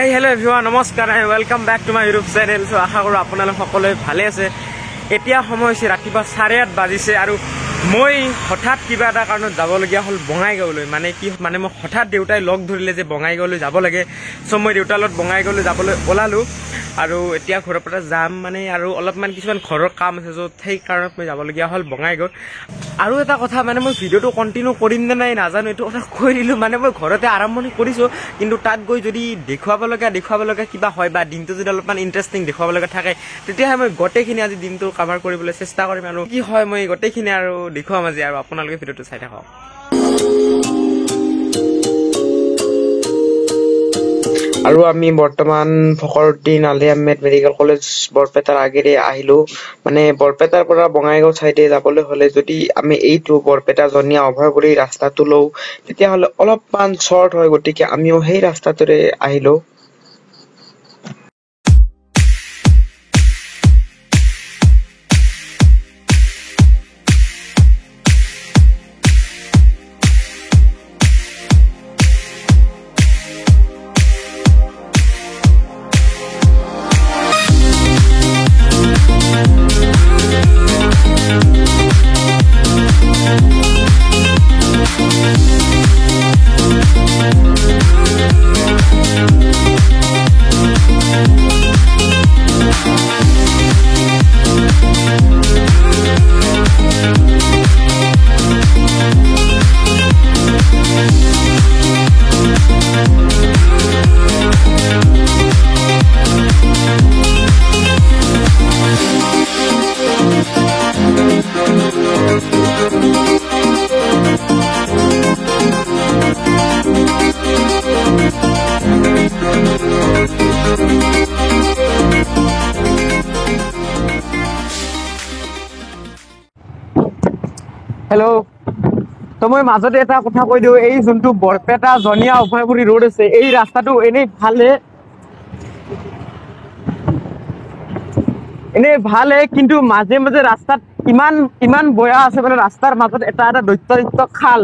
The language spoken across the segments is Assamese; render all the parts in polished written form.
হাই হেল্ল' এভৰিৱান নমস্কাৰ and welcome back to my YouTube channel. So' আশা কৰোঁ আপোনালোক সকলোৱে ভালে আছে। এতিয়া সময় হৈছে ৰাতিপুৱা 8:30 বাজিছে আৰু মই হঠাৎ কিবা এটা কাৰণত যাবলগীয়া হ'ল বঙাইগাঁৱলৈ। মানে মোক হঠাৎ দেউতাই লগ ধৰিলে যে বঙাইগাঁৱলৈ যাব লাগে। চ' মই দেউতাৰ লগত বঙাইগাঁৱলৈ যাবলৈ ওলালোঁ আৰু এতিয়া ঘৰৰ পৰা যাম আৰু অলপমান কিছুমান ঘৰৰ কাম আছে, য'ত সেই কাৰণত মই যাবলগীয়া হ'ল বঙাইগাঁৱত। আৰু এটা কথা মই ভিডিঅ'টো কণ্টিনিউ কৰিম নে নাই নাজানো, এইটো কথা কৈ দিলোঁ। মই ঘৰতে আৰম্ভণি কৰিছোঁ, কিন্তু তাত গৈ যদি দেখুৱাব লগা কিবা হয় বা দিনটো যদি অলপমান ইণ্টাৰেষ্টিং দেখুৱাব লগা থাকে, তেতিয়াহে মই গোটেইখিনি আজি দিনটো কাভাৰ কৰিবলৈ চেষ্টা কৰিম আৰু কি হয় মই গোটেইখিনি আৰু দেখুৱাম আজি, আৰু আপোনালোকে ভিডিঅ'টো চাই থাকক। আৰু আমি বৰ্তমান ফখৰুদ্দিন আলি আহমেদ মেডিকেল কলেজ বৰপেটাৰ আগেৰে আহিলোঁ। বৰপেটাৰ পৰা বঙাইগাঁও চাইডে যাবলৈ হ'লে যদি আমি এইটো বৰপেটা জনীয়া অভয়পুৰী ৰাস্তাটো লওঁ, তেতিয়াহ'লে অলপমান শ্বৰ্ট হয়, গতিকে আমিও সেই ৰাস্তাটোৰে আহিলোঁ। হেল্ল', তো মই মাজতে এটা কথা কৈ দিওঁ, এই যোনটো বৰপেটা জনীয়া অভয়পুৰী ৰোড আছে, এই ৰাস্তাটো এনেই ভালে, কিন্তু মাজে মাজে ৰাস্তাত ইমান বয়া আছে, ৰাস্তাৰ মাজত এটা দৈত্য খাল,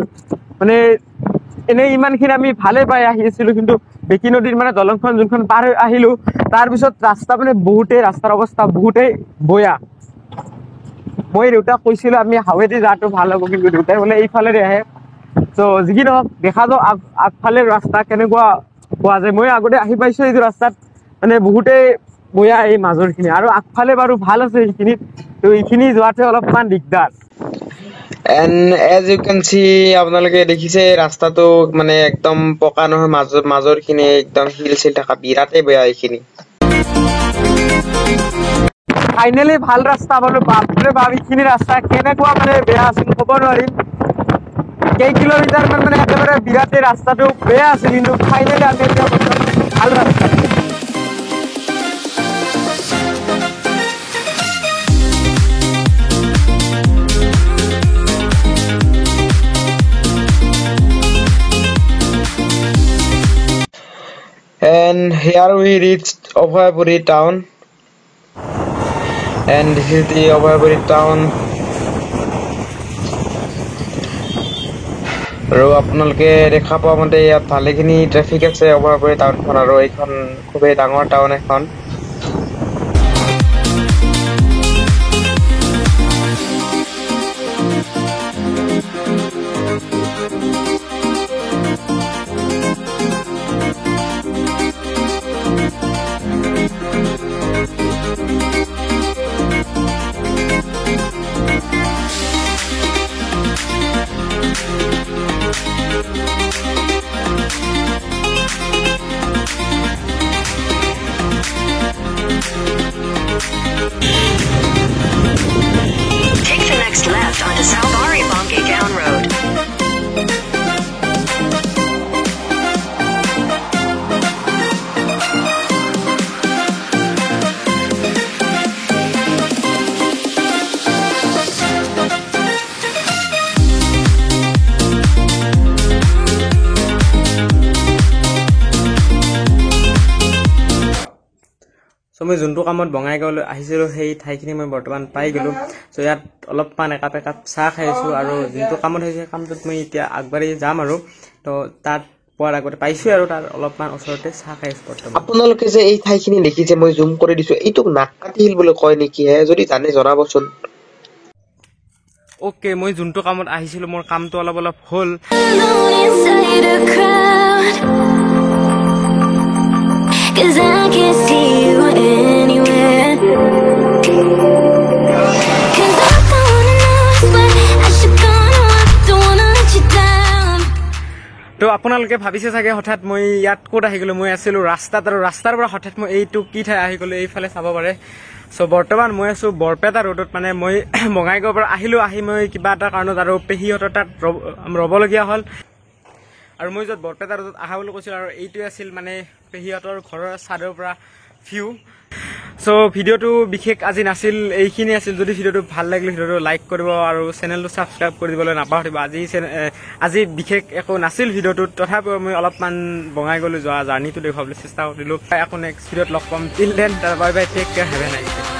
এনেই ইমানখিনি আমি ভালে পাই আহি আছিলো, কিন্তু বেকী নদীৰ দলংখন যোনখন পাৰ হৈ আহিলো, তাৰপিছত ৰাস্তা ৰাস্তাৰ অৱস্থা বহুতেই বয়া। মই দেউতাক কৈছিলো আমি হাৱেদি যোৱাটো ভাল হ'ব, কিন্তু দেউতাই বোলে এইফালেৰে আহে। চ' যি কি নহওক দেখা যাওক আগফালে ৰাস্তা কেনেকুৱা পোৱা যায়। মই আগতে আহি পাইছো এইটো ৰাস্তাত, বহুতেই বয়া এই মাজৰ খিনি, আৰু আগফালে বাৰু ভাল আছে সেইখিনিত, ত' এইখিনি যোৱাতে অলপমান দিগদাৰ। And as you can see, আপোনালোকে দেখিছে ৰাস্তাটো একদম পকা নহয়, মাজৰ খিনি একদম শিল থকা বিৰাটেই বেয়া এইখিনি। ফাইনেলি ভাল ৰাস্তা পালো, বাপৰে বাপ, এইখিনি ৰাস্তা কেনেকুৱা বেয়া আছিল ক'ব নোৱাৰিম। কেই কিলোমিটাৰ একেবাৰে বিৰাটেই ৰাস্তাটো বেয়া আছিল, কিন্তু ফাইনেলি আমি এতিয়া ভাল ৰাস্তা। And here we reached Abhayapuri town, and this is the Abhayapuri town. আৰু আপোনালোকে দেখা পোৱা মতে ইয়াত ভালেখিনি ট্ৰেফিক আছে অভয়পুৰী টাউনখন, আৰু এইখন খুবেই ডাঙৰ টাউন এখন। Take the next left onto South Ari Bangke Gown Road. চ' মই যোনটো কামত বঙাইগাঁৱলৈ আহিছিলোঁ সেই ঠাইখিনি মই বৰ্তমান পাই গ'লোঁ। চ' ইয়াত অলপমান একাপ চাহ খাই আছোঁ আৰু যোনটো কামত হৈছে কামটোত মই এতিয়া আগবাঢ়ি যাম আৰু তো তাত পোৱাৰ আগতে পাইছোঁ আৰু তাৰ অলপমান ওচৰতে চাহ খাই আছোঁ বৰ্তমান। আপোনালোকে যে এই ঠাইখিনি দেখিছে মই জুম কৰি দিছো এইটোক নাকাটি হিল বুলি কয় নেকি হে যদি জানে জনাবচোন। অ'কে, মই যোনটো কামত আহিছিলোঁ মোৰ কামটো অলপ হ'ল। Alone inside a crowd, 'cause I can't see you anywhere. 'Cause I don't wanna know what I should go on. Don't wanna let you down. তো আপোনালোকে ভাবিছে চাগে হঠাৎ মই ইয়াত ক'ত আহি গ'লোঁ। মই আছিলোঁ ৰাস্তাত আৰু ৰাস্তাৰ পৰা হঠাৎ মই এইটো কি ঠাই আহি গ'লোঁ এইফালে চাব পাৰে। চ' বৰ্তমান মই আছোঁ বৰপেটা ৰোডত, মানে মই বঙাইগাঁৱৰ পৰা আহিলোঁ। আহি মই কিবা এটা কাৰণত আৰু পেহীহঁতৰ তাত ৰ'বলগীয়া হ'ল। আৰু মই য'ত বৰপেটা ৰোডত আহা বুলি কৈছিলোঁ আৰু এইটোৱে আছিল মানে পেহীহঁতৰ ঘৰৰ ছাদৰ পৰা ভিউ। চ' ভিডিঅ'টো বিশেষ আজি নাছিল, এইখিনি আছিল। যদি ভিডিঅ'টো ভাল লাগিলে ভিডিঅ'টো লাইক কৰিব আৰু চেনেলটো ছাবস্ক্ৰাইব কৰি দিবলৈ নাপাহৰিব। আজি বিশেষ একো নাছিল ভিডিঅ'টোত, তথাপিও মই অলপমান বঙাইগাঁৱলৈ যোৱা জাৰ্ণিটো দেখুৱাবলৈ চেষ্টা কৰিলোঁ। আকৌ নেক্সট ভিডিঅ'ত লগ পাম। Till then bye bye, take care, have a nice day.